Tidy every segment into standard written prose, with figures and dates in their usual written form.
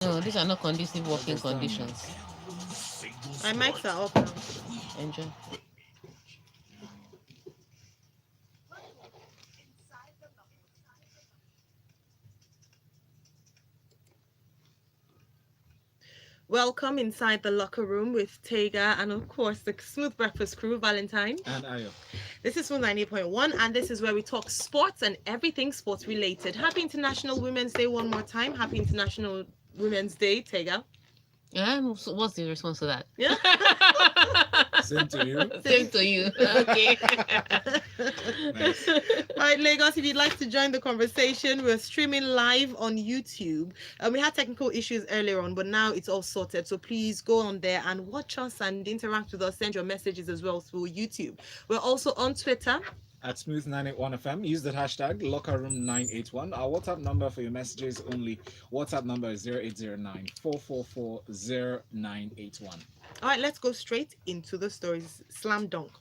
No, these are not conducive working conditions. My mics are up now. Enjoy. Welcome inside the locker room with Tega and, of course, the Smooth Breakfast crew, Valentine. And Ayo. This is Smooth 90.1, and this is where we talk sports and everything sports related. Happy International Women's Day one more time. Happy International Women's Day, Tega. So what's the response to that? Yeah. Same to you. Same to you. Okay. Nice. Right, Lagos, if you'd like to join the conversation, we're streaming live on YouTube. We had technical issues earlier on, but now it's all sorted. So please go on there and watch us and interact with us. Send your messages as well through YouTube. We're also on Twitter. At Smooth 981 FM, use the hashtag LockerRoom981. Our WhatsApp number for your messages only. WhatsApp number is 0809 444 0981. All right, let's go straight into the stories. Slam dunk.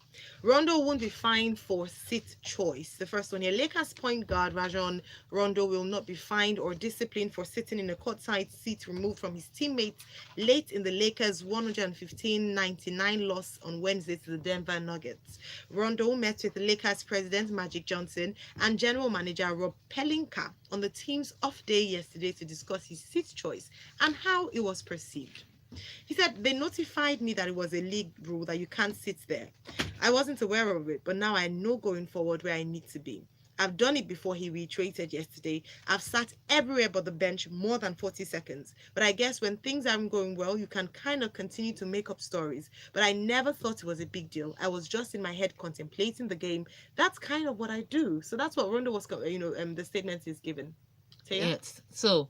Rondo won't be fined for seat choice. The first one here, Lakers point guard Rajon Rondo will not be fined or disciplined for sitting in a courtside seat removed from his teammates late in the Lakers' 115-99 loss on Wednesday to the Denver Nuggets. Rondo met with the Lakers president Magic Johnson and general manager Rob Pelinka on the team's off day yesterday to discuss his seat choice and how it was perceived. He said, they notified me that it was a league rule that you can't sit there. I wasn't aware of it, but now I know going forward where I need to be. I've done it before, he reiterated yesterday. I've sat everywhere but the bench more than 40 seconds. But I guess when things aren't going well, you can kind of continue to make up stories. But I never thought it was a big deal. I was just in my head contemplating the game. That's kind of what I do. So that's what Rondo was, the statement is given. Taya? Yes. So,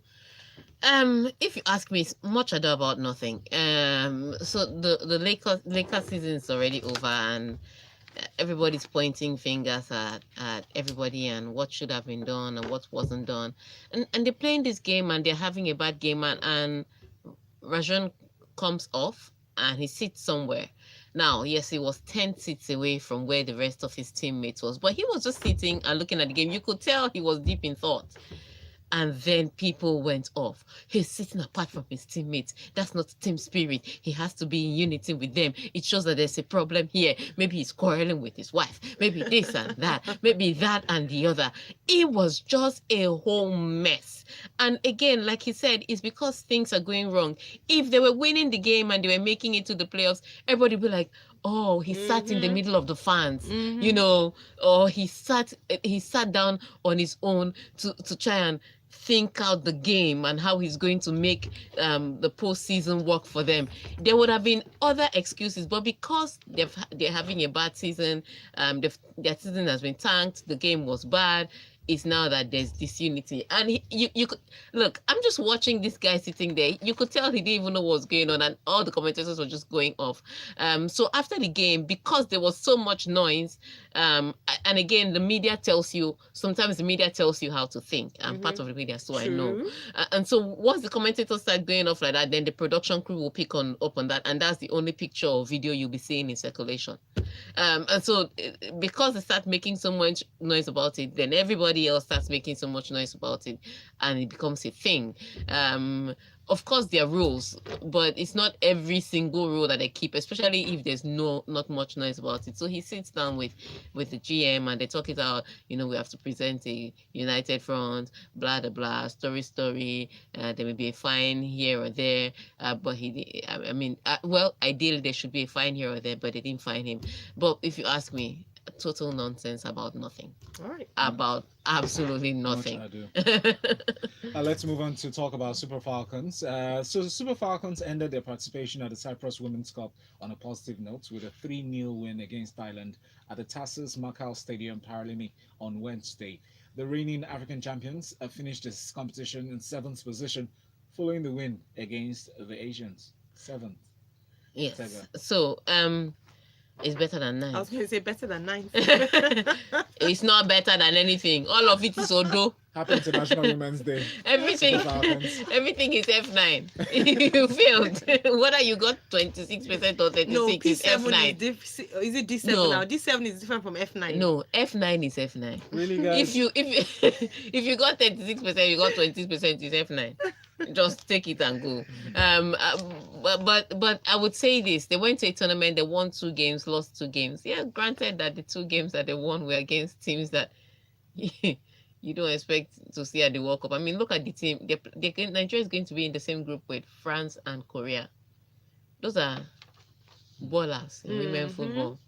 if you ask me, it's much ado about nothing. So the Lakers season is already over, and everybody's pointing fingers at everybody and what should have been done and what wasn't done, and they're playing this game and they're having a bad game, and Rajon comes off and he sits somewhere. Now, yes, he was 10 seats away from where the rest of his teammates was, but he was just sitting and looking at the game. You could tell he was deep in thought. And then people went off. He's sitting apart from his teammates. That's not team spirit. He has to be in unity with them. It shows that there's a problem here. Maybe he's quarreling with his wife. Maybe this and that. Maybe that and the other. It was just a whole mess. And again, like he said, it's because things are going wrong. If they were winning the game and they were making it to the playoffs, everybody would be like, oh, he sat in the middle of the fans, or he sat down on his own to try and think out the game and how he's going to make the postseason work for them. There would have been other excuses, but because they're having a bad season, their season has been tanked, the game was bad. It's now that there's disunity, and you could look. I'm just watching this guy sitting there. You could tell he didn't even know what was going on, and all the commentators were just going off. So after the game, because there was so much noise, and again, the media tells you sometimes the media tells you how to think. I'm part of the media, so I know. And so once the commentators start going off like that, then the production crew will pick up on that, and that's the only picture or video you'll be seeing in circulation. And so because they start making so much noise about it, then everybody else starts making so much noise about it, and it becomes a thing. Of course, there are rules, but it's not every single rule that they keep, especially if there's not much noise about it. So he sits down with the GM and they talk it out. We have to present a united front, blah blah blah, story. There may be a fine here or there, but ideally there should be a fine here or there, but they didn't fine him. But if you ask me, total nonsense about nothing. All right. About absolutely nothing. Let's move on to talk about Super Falcons. So the Super Falcons ended their participation at the Cyprus Women's Cup on a positive note with a 3-0 win against Thailand at the Tassos Macau Stadium, Paralimi on Wednesday. The reigning African champions finished this competition in 7th position following the win against the Asians. 7th. Yes. Tega. So, it's better than 9. I was going to say better than 9. It's not better than anything. All of it is Odo. Happy International Women's Day. Everything is F9. You failed. Whether you got 26% or 36 No, P7 is F9. Is it D7 No. now? D7 is different from F9. No, F9 is F9. Really, guys? If you got 36%, you got 26% is F9. just take it and go. But I would say this: they went to a tournament, they won 2 games, lost 2 games. Yeah, granted that the 2 games that they won were against teams that you don't expect to see at the World Cup. I mean, look at the team. Nigeria is going to be in the same group with France and Korea. Those are ballers in women football.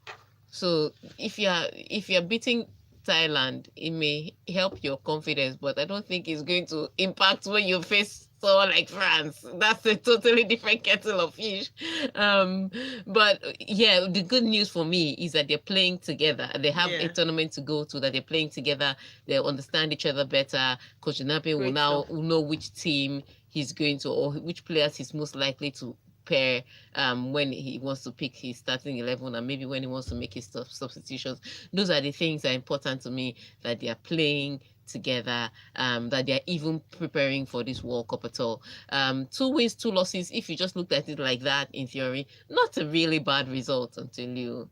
So if you're beating Thailand, it may help your confidence, but I don't think it's going to impact when you face someone like France. That's a totally different kettle of fish. But yeah, the good news for me is that they're playing together. They have a tournament to go to, that they're playing together. They understand each other better. Coach Nape will now know which team he's going to, or which players he's most likely to pair when he wants to pick his starting 11, and maybe when he wants to make his substitutions. Those are the things that are important to me, that they are playing together, that they're even preparing for this World Cup at all. 2 wins, 2 losses, if you just looked at it like that, in theory, not a really bad result until you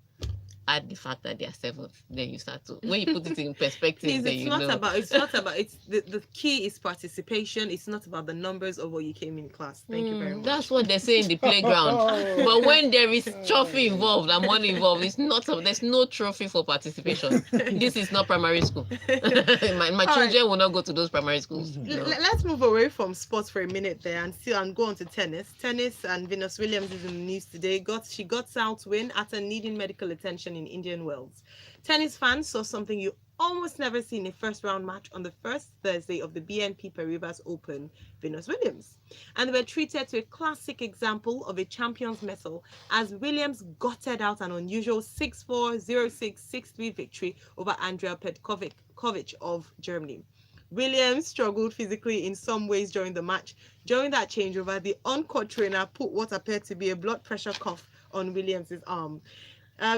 add the fact that they are 7th. Then you start to, when you put it in perspective, Please, then it's you not know. about it's the key is participation. It's not about the numbers of what you came in class. Thank you very much. That's what they say in the playground. But when there is trophy involved and money involved, it's not. There's no trophy for participation. This is not primary school. my children will not go to those primary schools. No. Let's move away from sports for a minute there and go on to tennis. Tennis, and Venus Williams is in the news today. She got South win after needing medical attention in Indian Wells. Tennis fans saw something you almost never see in a first round match on the first Thursday of the BNP Paribas Open, Venus Williams. And they were treated to a classic example of a champion's mettle as Williams gutted out an unusual 6-4, 0-6, 6-3 victory over Andrea Petkovic of Germany. Williams struggled physically in some ways during the match. During that changeover, the on-court trainer put what appeared to be a blood pressure cuff on Williams' arm.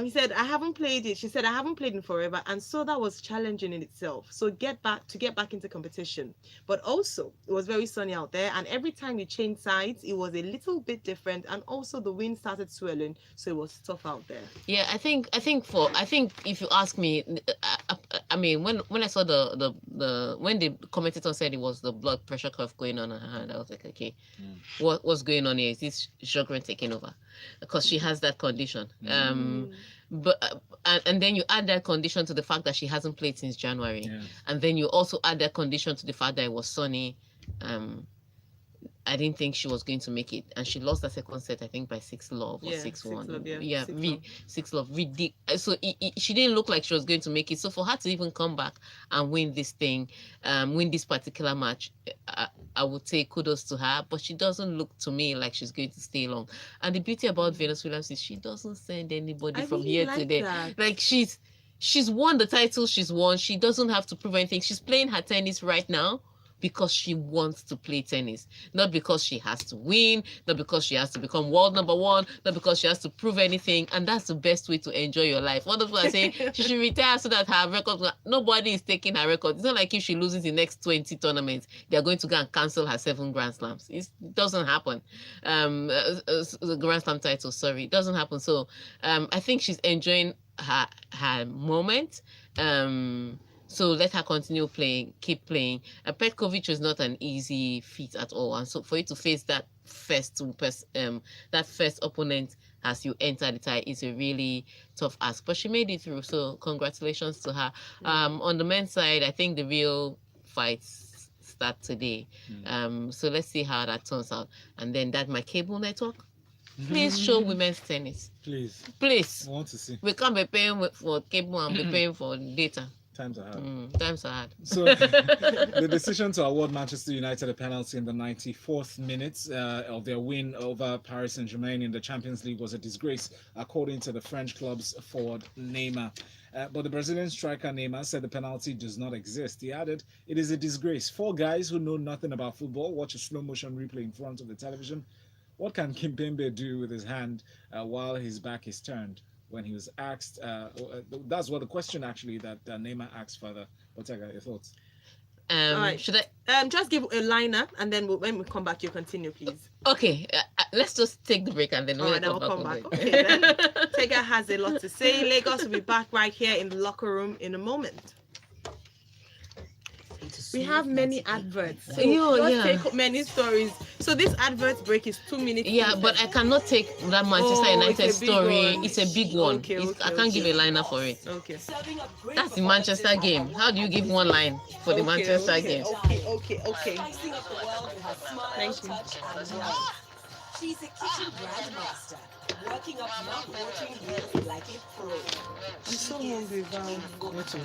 He said, I haven't played it. She said, I haven't played in forever. And so that was challenging in itself. So get back into competition. But also, it was very sunny out there. And every time we changed sides, it was a little bit different. And also the wind started swelling. So it was tough out there. Yeah, I think if you ask me, I mean, when I saw when the commentator said it was the blood pressure curve going on her hand, I was like, okay, what's going on here? Is this Sjogren taking over? Because she has that condition. But and then you add that condition to the fact that she hasn't played since January, and then you also add that condition to the fact that it was sunny. I didn't think she was going to make it, and she lost the second set, I think, by 6-love or 6-1. 6-love. So she didn't look like she was going to make it. So for her to even come back and win this thing, win this particular match, I would say kudos to her. But she doesn't look to me like she's going to stay long. And the beauty about Venus Williams is she doesn't send anybody from here to there. Like she's won the title she's won. She doesn't have to prove anything. She's playing her tennis right now because she wants to play tennis, not because she has to win, not because she has to become world number 1, not because she has to prove anything. And that's the best way to enjoy your life. One of people are saying she should retire so that her record, nobody is taking her record. It's not like if she loses the next 20 tournaments, they're going to go and cancel her 7 Grand Slams. It doesn't happen. The Grand Slam title, sorry, it doesn't happen. So I think she's enjoying her moment. So let her continue playing, keep playing. Petkovic is not an easy feat at all, and so for you to face that first opponent as you enter the tie is a really tough ask. But she made it through, so congratulations to her. On the men's side, I think the real fights start today. So let's see how that turns out. And then my cable network, please show women's tennis. Please. I want to see. We can't be paying for cable and be paying for data. Times are hard. Times are hard. So the decision to award Manchester United a penalty in the 94th minute of their win over Paris Saint-Germain in the Champions League was a disgrace, according to the French club's forward Neymar. But the Brazilian striker Neymar said the penalty does not exist. He added, "It is a disgrace. 4 guys who know nothing about football watch a slow motion replay in front of the television. What can Kimpembe do with his hand while his back is turned?" When he was asked, that's what the question actually that Neymar asked further. But Tega, your thoughts? All right. Should I just give a liner, and then when we come back, you continue, please. Okay, let's just take the break and then we'll come back. Okay, then. Tega has a lot to say. Lagos will be back right here in the locker room in a moment. We have many adverts. So Yo, just yeah. take many stories. So this advert break is 2 minutes. Yeah, but I cannot take that Manchester Oh, United it's a big story. one. It's a big one. Okay, I can't give a liner for it. Okay. That's the Manchester game. How do you give one line for the Manchester game? Okay. Thank you. She's a kitchen grandmaster, working up mouth-watering meals like a pro. I'm so hungry, Val. Me too.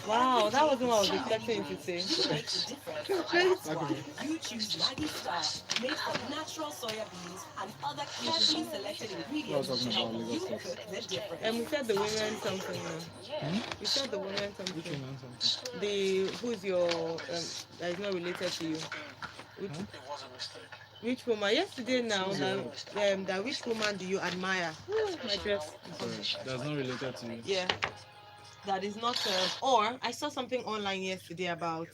Wow, that wasn't what I was expecting you to say. She makes a difference. That's why you choose Maggi Star, made from natural soya beans and other carefully selected ingredients to help you cook the difference. And we said the women something now. We said the women Which something. one and something? Who's your that is not related to you? Which woman? Yesterday now that which woman do you admire? My dress. Sorry, that's not related to you. Yeah. That is not or I saw something online yesterday about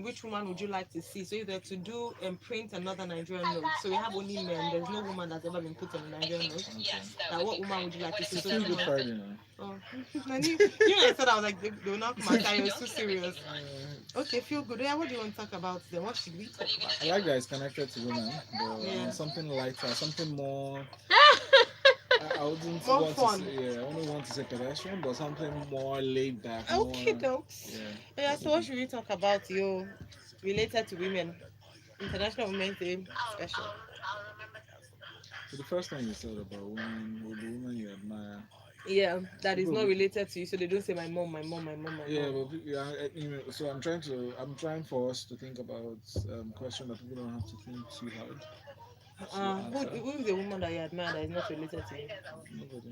which woman would you like to see? So either to do print another Nigerian note. So we have only men. There's no woman that's ever been put on a Nigerian note. Now what woman would you like to see? It's So still Good someone- Friday now. Oh, you know, I said I was like, they will not come and you're too serious. Okay, feel good. Yeah, what do you want to talk about then? What should we talk about? I like that it's connected to women, but Yeah. something lighter, something more. I wouldn't More want fun. to say, I wouldn't want to say pedestrian, but something more laid back. Okay, more, though. Yeah. Yeah, so what should we talk about, yo, related to women? International Women's Day special. So the first thing you said about women, the women you admire. Yeah, that is not People- related to you, so they don't say my mom, my mom, my mom, my Yeah, mom. but so I'm trying for us to think about question that people don't have to think too hard. Who is the woman that you admire that is not related to you? Nobody.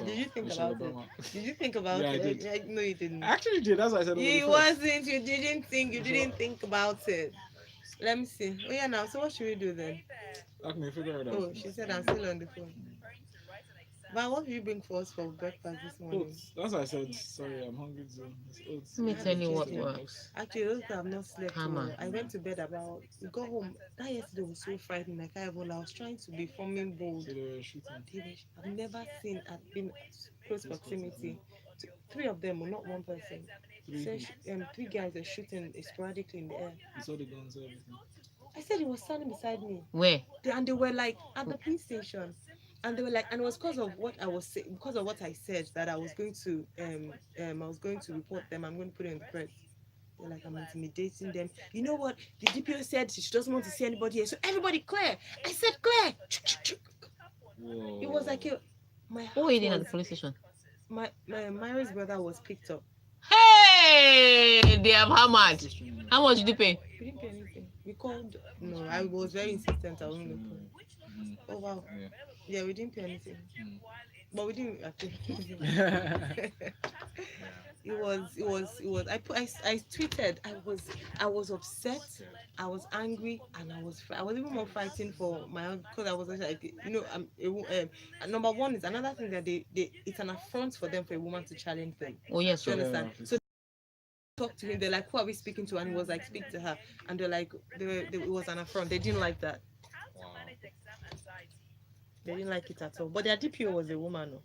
Did you think Michelle about it? Obama. Did you think about Yeah, I it? did. No, you didn't. I actually did. That's why I said nobody You first. wasn't. You didn't think about it. Let me see. Oh yeah, now. So what should we do then? Let me figure it out. Oh, she said I'm still on the phone. But what did you bring for us for breakfast this morning? Oats. That's why I said sorry. I'm hungry too. It's oats. Let me tell you what Yeah. works. Actually, those that have not slept. Hammer. I went to bed about. We got home. That yesterday was so frightening. I can't even. I was trying to be forming bold. So they were shooting. I've never seen. I've been close proximity. To, three of them, or not one person. Three guys are shooting sporadically in the air. You saw the guns and everything. I said he was standing beside me. Where? And they were like at the police station. And they were like, and it was because of what I was saying, because of what I said that I was going to report them. I'm going to put it in the press. They're like, I'm intimidating them. You know what? The DPO said she doesn't want to see anybody here. So everybody clear. I said clear. Whoa. It was like my Who are you in at was- the police station? my Myra's brother was picked up. Hey, they have hammered. How much did you pay? We didn't pay anything. We called. No, I was very insistent. I wasn't going to pay. Mm. Oh wow. Yeah. Yeah, we didn't pay anything. Mm. But we didn't actually. It was. I tweeted. I was upset. I was angry, and I was even more fighting for my own because I was like, number one is another thing that they it's an affront for them for a woman to challenge them. Oh yes, Do you sir. understand? So they talked to him. They're like, who are we speaking to? And he was like, speak to her. And they're like, it was an affront. They didn't like that. Wow. They didn't like it at all. But their DPO was a woman.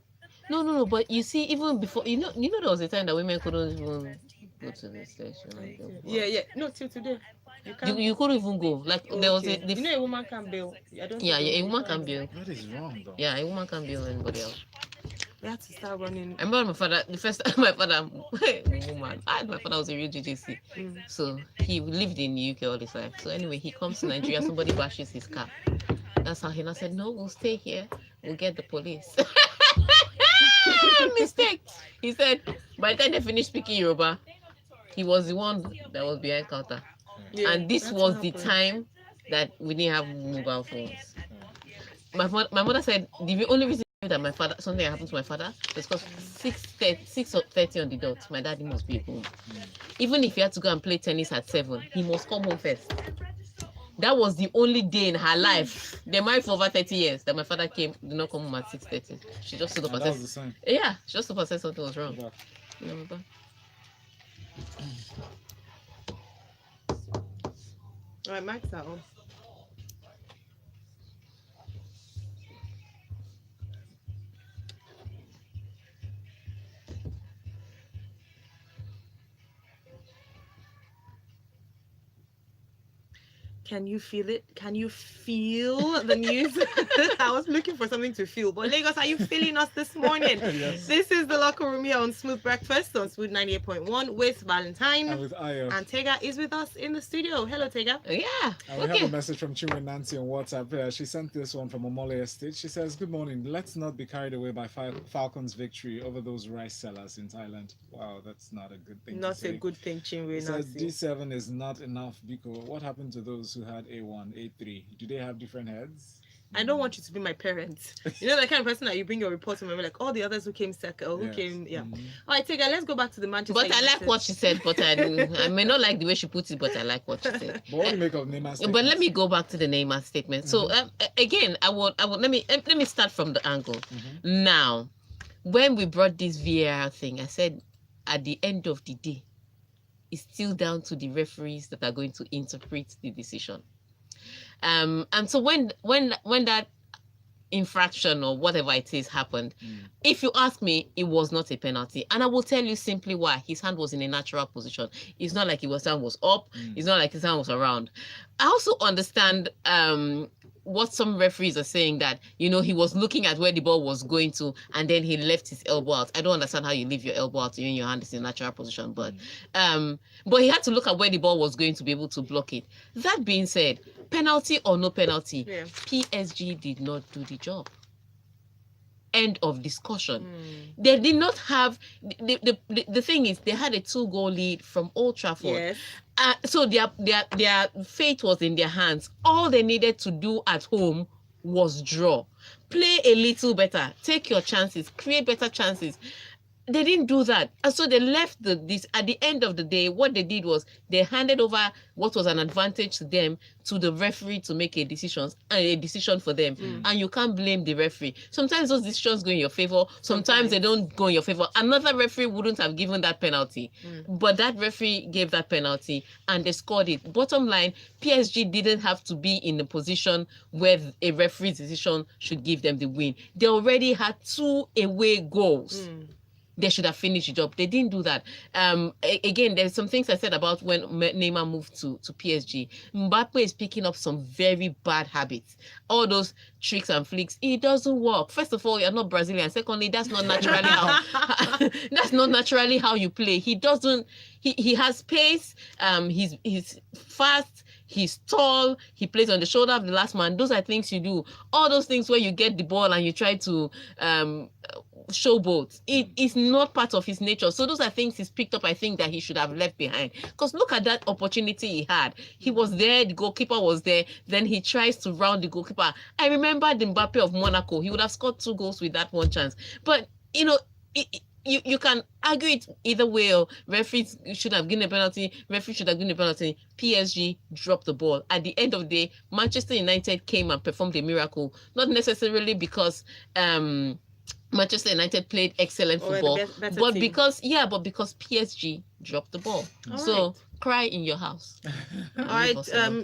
No. But you see, even before, there was a time that women couldn't even go to the station. Like, Yeah. No, till today. You can't. you couldn't even go. Like there was Okay. You know a woman can bail. I don't. yeah, think a woman can bail. That is wrong though. Yeah, a woman can bail anybody else. We had to start running. I remember my father. The first time my father, woman, my father was a real GJC. Mm. So he lived in the UK all his life. So anyway, he comes to Nigeria. Somebody bashes his car. That's how he now said, "No, we'll stay here. We'll get the police." Mistake. He said by the time they finished speaking Yoruba, he was the one that was behind counter. Yeah, And this that's was what the happened. time that we didn't have mobile phones. My mother said the only reason that my father something happened to my father was because 6:30 on the dot. My daddy must be home. Even if he had to go and play tennis at 7, he must come home first. That was the only day in her life. They married for over 30 years. That my father did not come home at 6:30. She just stood up And and that was said, the sign. "Yeah," she just stood up and said something was wrong. Back. You remember? All right, mics are on. Can you feel it? Can you feel the news? I was looking for something to feel. But Lagos, are you feeling us this morning? Yes. This is the locker room here on Smooth Breakfast on Smooth 98.1 with Valentine. And with Ayo. And Tega is with us in the studio. Hello, Tega. Yeah. And we have a message from Chinwe Nancy on WhatsApp. She sent this one from Omole Estate. She says, "Good morning. Let's not be carried away by Falcons' victory over those rice sellers in Thailand." Wow, that's not a good thing Not to say. a good thing, Chinwe It says Nancy. G7 is not enough because what happened to those who had A1, A3? Do they have different heads? I don't want you to be my parent. You know, the kind of person that you bring your report to me, like all the others who came second or who Yes. came, yeah. Mhm. All right, Tega, let's go back to the Manchester But I like United. what she said, but I may not like the way she puts it, but I like what she said. But what do you make of Neymar's But let me statements? go back to the Neymar statement. So again, I would let me start from the angle. Mhm. Now, when we brought this VAR thing, I said at the end of the day, it's still down to the referees that are going to interpret the decision. And so when that infraction or whatever it is happened, if you ask me, it was not a penalty, and I will tell you simply why. His hand was in a natural position. It's not like his hand was up. It's not like his hand was around. I also understand what some referees are saying, that he was looking at where the ball was going to and then he left his elbow out. I don't understand how you leave your elbow out when your hand is in a natural position, but he had to look at where the ball was going to be able to block it. That being said, penalty or no penalty, PSG did not do the job. End of discussion. They did not have the thing is, they had a 2-goal lead from Old Trafford. Yes. So their fate was in their hands. All they needed to do at home was draw. Play a little better. Take your chances. Create better chances. They didn't do that. And so they left this at the end of the day. What they did was they handed over what was an advantage to them to the referee to make a decision for them. And you can't blame the referee. Sometimes those decisions go in your favor. Sometimes they don't go in your favor. Another referee wouldn't have given that penalty. But that referee gave that penalty and they scored it. Bottom line, PSG didn't have to be in a position where a referee's decision should give them the win. They already had 2 away goals. They should have finished the job. They didn't do that. Again, there's some things I said about when Neymar moved to PSG. Mbappe is picking up some very bad habits. All those tricks and flicks, it doesn't work. First of all, you're not Brazilian. Secondly, that's not naturally how you play. He doesn't. He has pace. He's fast. He's tall. He plays on the shoulder of the last man. Those are things you do. All those things where you get the ball and you try to showboat. It is not part of his nature. So those are things he's picked up, I think, that he should have left behind. Because look at that opportunity he had. He was there, the goalkeeper was there, then he tries to round the goalkeeper. I remember the Mbappe of Monaco. He would have scored 2 goals with that one chance. But, you can argue it either way. Or referees should have given a penalty. Referee should have given a penalty. PSG dropped the ball. At the end of the day, Manchester United came and performed a miracle. Not necessarily because Manchester United played excellent football, but because PSG dropped the ball. So cry in your house. All right,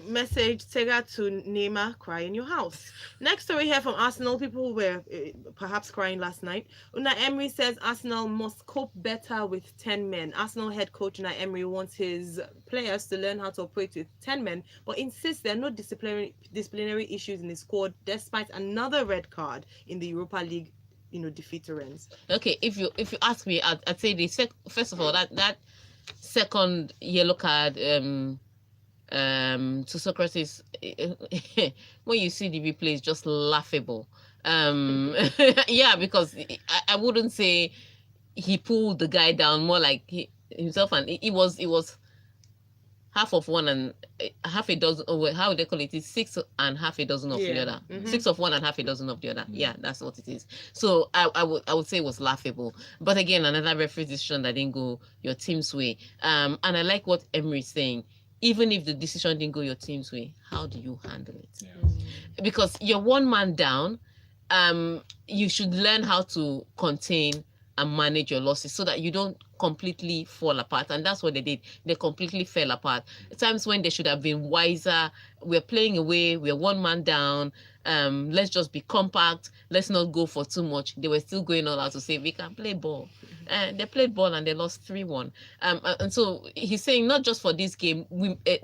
message Tega to Neymar, cry in your house. Next story here from Arsenal. People who were perhaps crying last night. Unai Emery says Arsenal must cope better with 10 men. Arsenal head coach Unai Emery wants his players to learn how to operate with 10 men, but insists there are no disciplinary issues in his squad, despite another red card in the Europa League defeat to Rennes. Okay, if you ask me, I'd say first of all, that second yellow card to Socrates, when you see the replay, is just laughable. Yeah, because I wouldn't say he pulled the guy down, more like himself, and it was half of one and half a dozen. How would they call it? It's 6 and half a dozen of the other. 6 of one and half a dozen of the other. Yeah, that's what it is. So I would say it was laughable. But again, another referee decision that didn't go your team's way. And I like what Emery is saying. Even if the decision didn't go your team's way, how do you handle it? Yeah. Because you're one man down. You should learn how to contain and manage your losses so that you don't completely fall apart. And that's what they did. They completely fell apart. Times when they should have been wiser. We're playing away. We're one man down. Let's just be compact. Let's not go for too much. They were still going all out to say we can play ball. And they played ball and they lost 3-1. And so he's saying not just for this game,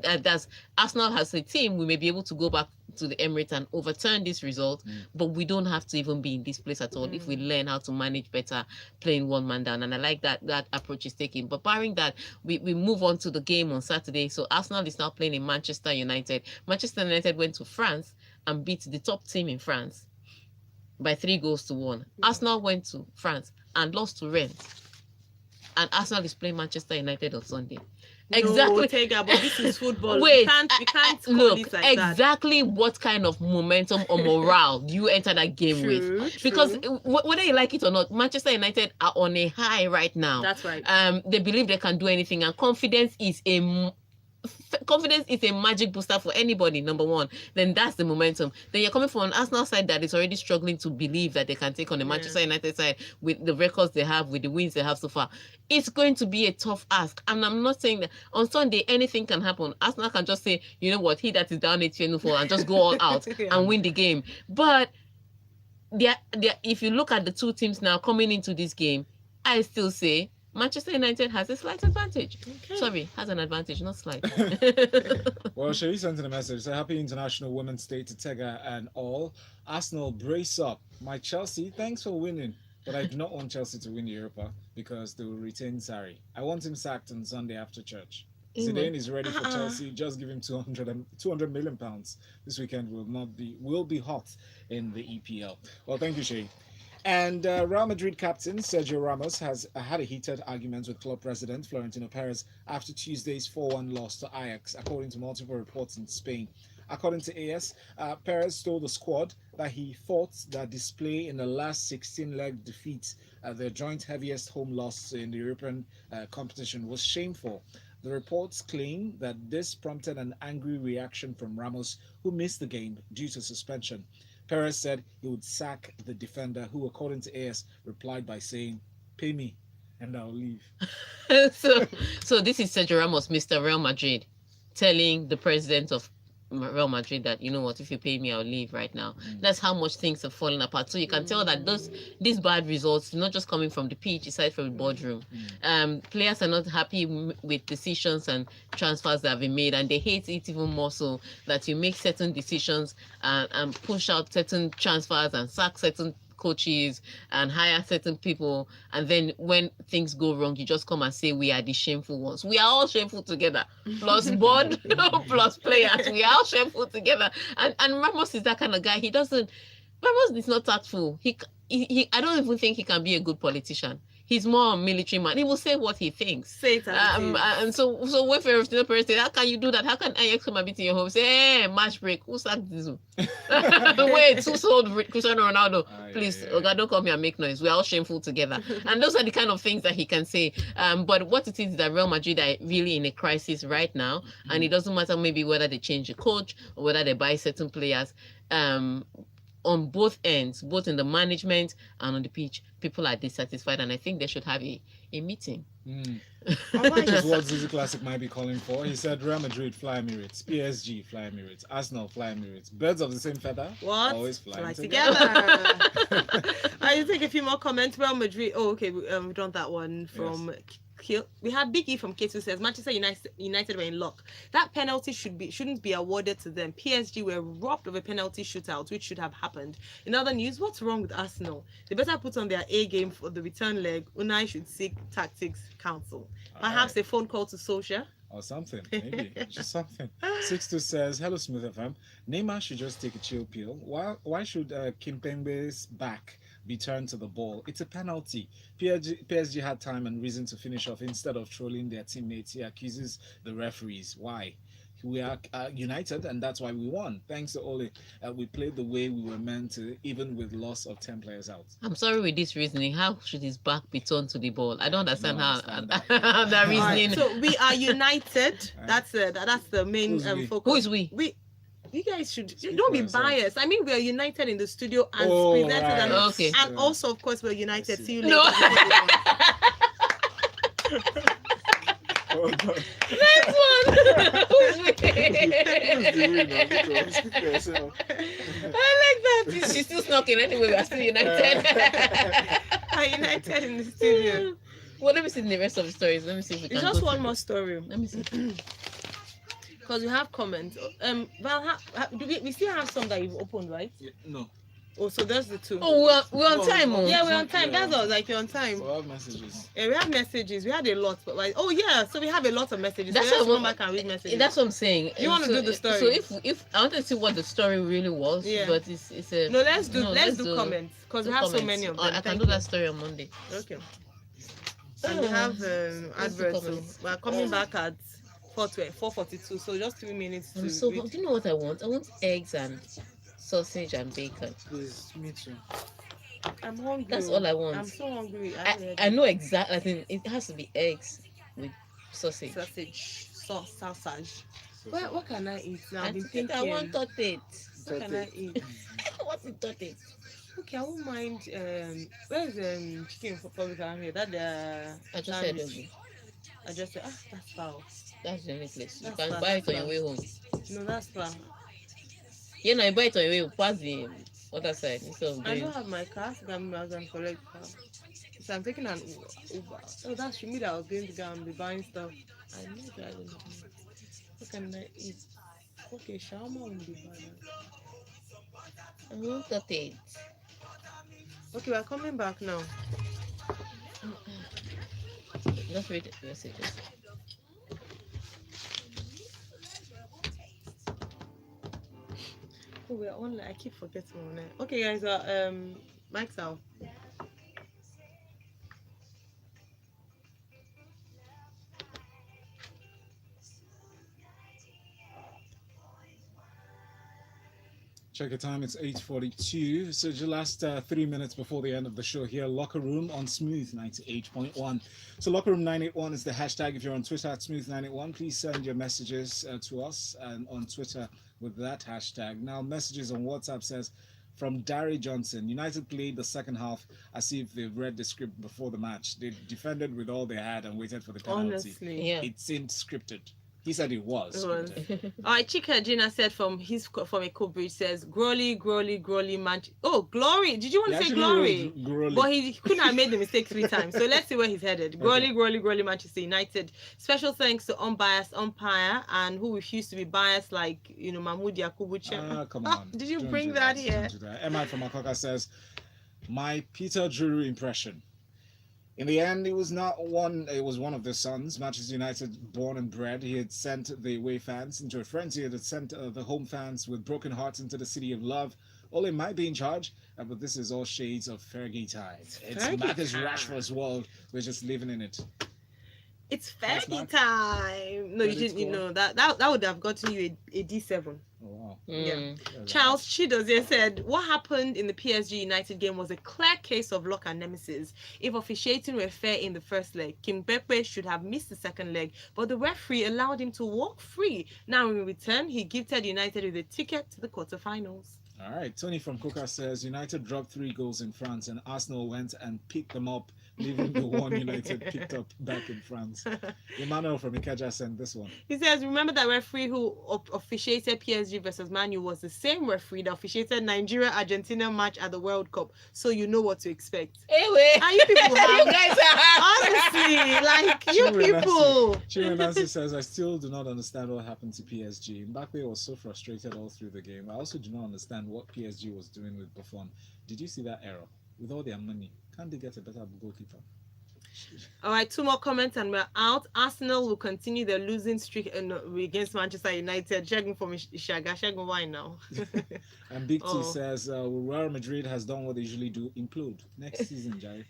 as Arsenal has a team, we may be able to go back to the Emirates and overturn this result, but we don't have to even be in this place at all if we learn how to manage better playing one man down. And I like that approach is taken. But barring that, we move on to the game on Saturday. So Arsenal is now playing in Manchester United. Manchester United went to France and beat the top team in France by 3-1. Arsenal went to France and lost to Rennes. And Arsenal is playing Manchester United on Sunday. Exactly. No, Tega, but this is football. Wait, we can't look, it like exactly that. What kind of momentum or morale do you enter that game with? Because whether you like it or not, Manchester United are on a high right now. That's right. They believe they can do anything, and confidence is a magic booster for anybody, number one. Then that's the momentum. Then you're coming from an Arsenal side that is already struggling to believe that they can take on the Manchester United side with the records they have, with the wins they have so far. It's going to be a tough ask. And I'm not saying that on Sunday anything can happen. Arsenal can just say, you know what, he that is down 8-4 and just go all out and win the game. But if you look at the two teams now coming into this game, I still say Manchester United has a slight advantage. Okay. Sorry, has an advantage, not slight. Well, Sherry sent in a message. Say, happy International Women's Day to Tega and all. Arsenal, brace up. My Chelsea, thanks for winning. But I do not want Chelsea to win Europa because they will retain Sarri. I want him sacked on Sunday after church. Zidane is ready for Chelsea. Just give him 200 million pounds. This weekend will be hot in the EPL. Well, thank you, Shay. And Real Madrid captain Sergio Ramos has had a heated argument with club president Florentino Perez after Tuesday's 4-1 loss to Ajax, according to multiple reports in Spain. According to AS, Perez told the squad that he thought that display in the last 16-leg defeat, their joint heaviest home loss in the European competition, was shameful. The reports claim that this prompted an angry reaction from Ramos, who missed the game due to suspension. Perez said he would sack the defender, who, according to AS, replied by saying, "Pay me and I'll leave." So this is Sergio Ramos, Mr. Real Madrid, telling the president of Real Madrid that, you know what, if you pay me, I'll leave right now. That's how much things have fallen apart. So you can tell that these bad results not just coming from the pitch, aside from the boardroom. Players are not happy with decisions and transfers that have been made, and they hate it even more so that you make certain decisions and push out certain transfers and sack certain coaches and hire certain people, and then when things go wrong, you just come and say we are the shameful ones. We are all shameful together, plus board, plus players. We are all shameful together. And Ramos is that kind of guy. Ramos is not tactful. I don't even think he can be a good politician. He's more a military man. He will say what he thinks. Say it and so when Florentino Perez said, how can you do that? How can Ajax come and be to your home? Say, hey, match break. Who sacked this? Wait, who sold Cristiano Ronaldo? Please, Oga, don't come here and make noise. We're all shameful together. And those are the kind of things that he can say. But what it is that Real Madrid are really in a crisis right now. And it doesn't matter maybe whether they change the coach or whether they buy certain players. On both ends, both in the management and on the pitch, people are dissatisfied, and I think they should have a meeting. Which is what Zizi Classic might be calling for. He said Real Madrid fly Emirates, PSG fly Emirates, Arsenal fly Emirates. Birds of the same feather always fly together. I take a few more comments. Real Madrid. Oh, okay, we've done that one from. Yes. We have Big E from K2 says Manchester United were in luck. That penalty shouldn't be awarded to them. PSG were robbed of a penalty shootout, which should have happened. In other news, what's wrong with Arsenal? They better put on their A game for the return leg. Unai should seek tactics counsel. Perhaps a phone call to Solskjaer. Or something, maybe. Just something. 62 says, hello, Smooth FM. Neymar should just take a chill pill. Why should Kimpembe's back be turned to the ball? It's a penalty. PSG had time and reason to finish off. Instead of trolling their teammates, he accuses the referees. Why? We are united, and that's why we won. Thanks to Ole, we played the way we were meant to, even with loss of 10 players out. I'm sorry with this reasoning. How should his back be turned to the ball? I don't understand that reasoning. Right, so we are united. That's the main focus. Who is we? You guys should don't be biased. I mean, we are united in the studio and presented, okay. And also, of course, we're united. See you later. No. Well done. Next one. Who's Who's the winner? Because speak for yourself. I like that. She's still snorking anyway. We're still united. Are united in the studio. Well, let me see the rest of the stories. Let me see if we can It's just go one through. more story. Let me see. Because we have comments. Val, do we still have some that you've opened, right? Yeah, no. Oh, so that's the two. Oh, we're on time. Oh. Yeah, we're on time. Yeah. That's all. Like, you're on time. We'll have messages. Yeah, we have messages. We had a lot, but like, oh yeah, so we have a lot of messages. That's so let's what come back and read messages. That's what I'm saying. You wanna do the story? So if I want to see what the story really was, Yeah. but it's a No, let's do comments because we have so comments. many of them. I can Thank do you. that story on Monday. Okay. And we have adverts. So comments. we're coming back at 4:42. So just 3 minutes to I'm so. read. Do you know what I want? I want eggs and sausage and bacon. Please, me too. I'm hungry. That's all I want. I'm so hungry. I know exactly. I think it has to be eggs with sausage. Sausage, sausage. What can I eat now? I I've been think thinking. I want it. What can I eat? What's it it? Okay, I won't mind. Where's chicken for public around here? That I just said sandwich. Ogu. I just said that's foul. That's the only place. You That's can fine, buy it that's on your fine. way home. No, that's foul. Yeah, no, you buy it on your way. You pass the other side instead of I doing. don't have my car. So I'm going to collect car. So I'm taking an Uber. Oh, that's me that I was going to go and be buying stuff. I know that I don't know. What can I eat? Okay, shawarma won't be bad. I want it. Okay, we're coming back now. Just read the messages. Oh, we're online. I keep forgetting we're online. Okay, guys, mic's out. Check your time, it's 8:42. So the last 3 minutes before the end of the show here, Locker Room on Smooth 98.1. So Locker Room 981 is the hashtag. If you're on Twitter at Smooth 981, please send your messages to us and on Twitter with that hashtag. Now, messages on WhatsApp says, from Darry Johnson, United played the second half as if they've read the script before the match. They defended with all they had and waited for the penalty. Honestly. Yeah. It seemed scripted. He said it was. It was. scripted. All right, Chika Gina said from a co-bridge says, Growly, Manch. Oh, Glory. Did you want He to say actually Glory? wrote Growly. But he couldn't have made the mistake 3 times. So let's see where he's headed. Growly, Manchester United. Special thanks to unbiased umpire and who refused to be biased like, Mahmoud Yakubu. Come on. Did you Don't bring do that Don't here? do that. MI from Akoka says, my Peter Drury impression. In the end, it was one of the sons, Manchester United born and bred. He had sent the away fans into a frenzy. He had sent the home fans with broken hearts into the city of love. Ole might be in charge, but this is all shades of Fergie time. It's Fergie Marcus time. Rashford's world. We're just living in it. It's That's Fergie Mark. time. No, you Credit didn't. You score. know that would have gotten you a D7. Oh, wow. Mm. Charles Chidozie said, what happened in the PSG United game was a clear case of luck and nemesis. If officiating were fair in the first leg, Kim Pepe should have missed the second leg, but the referee allowed him to walk free. Now in return, he gifted United with a ticket to the quarterfinals. All right. Tony from Coca says United dropped 3 goals in France and Arsenal went and picked them up, leaving the one United picked up back in France. Emmanuel from Ikeja sent this one. He says, remember that referee who officiated PSG versus Man U was the same referee that officiated Nigeria-Argentina match at the World Cup, so you know what to expect. Anyway, And you people have, you guys are honestly, like, you Chinwe people. Chinwe Nancy says, I still do not understand what happened to PSG. Mbappe was so frustrated all through the game. I also do not understand what PSG was doing with Buffon. Did you see that error? With all their money, can't they get a better goalkeeper? All right, 2 more comments and we're out. Arsenal will continue their losing streak against Manchester United. Checking from Ishaga. Checking why now? And Big T Oh. says, Real Madrid has done what they usually do, implode. Next season, Jerry.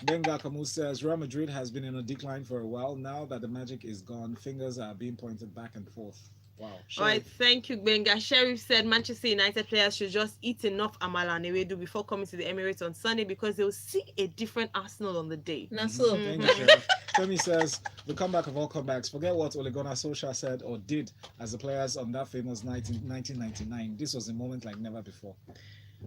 Benga Kamu says, Real Madrid has been in a decline for a while. Now that the magic is gone, fingers are being pointed back and forth. Wow. All right, thank you, Benga. Sheriff said Manchester United players should just eat enough amala and ewedu before coming to the Emirates on Sunday because they'll see a different Arsenal on the day. Now, so Thank you, Sheriff. Femi says, the comeback of all comebacks. Forget what Ole Gunnar Solskjaer said or did as the players on that famous night in 1999. This was a moment like never before.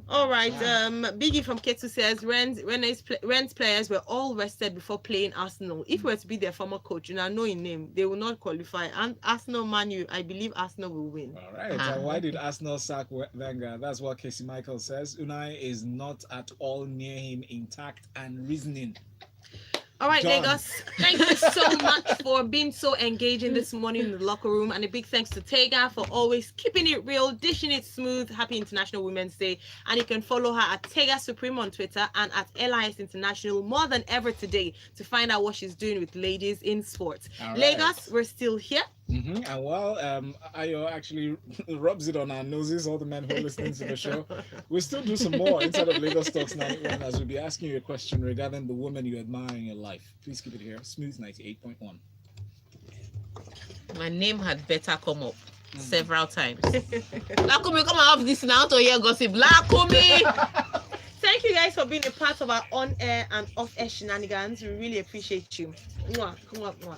All right. Biggie from Ketu says Rennes players were all rested before playing Arsenal. If we were to be their former coach, and I know his name, they will not qualify. And Arsenal, Man U, I believe Arsenal will win. All right. And why did Arsenal sack Wenger? That's what Casey Michael says. Unai is not at all near him, intact and reasoning. All right, Done. Lagos. Thank you so much for being so engaging this morning in the locker room. And a big thanks to Tega for always keeping it real, dishing it smooth. Happy International Women's Day. And you can follow her at Tega Supreme on Twitter and at LIS International more than ever today to find out what she's doing with ladies in sports. All Lagos, right. we're still here. And while Ayo actually rubs it on our noses, all the men who are listening to the show, we'll still do some more inside of Lagos Talks 91 as we'll be asking you a question regarding the woman you admire in your life. Please keep it here. Smooth 98.1. My name had better come up several times. Lakumi, come and have this now to hear gossip. Lakumi! Thank you guys for being a part of our on-air and off-air shenanigans. We really appreciate you. Mwah, mwah, mwah.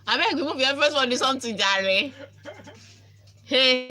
I beg, remove your first one, this something, Jerry. Hey.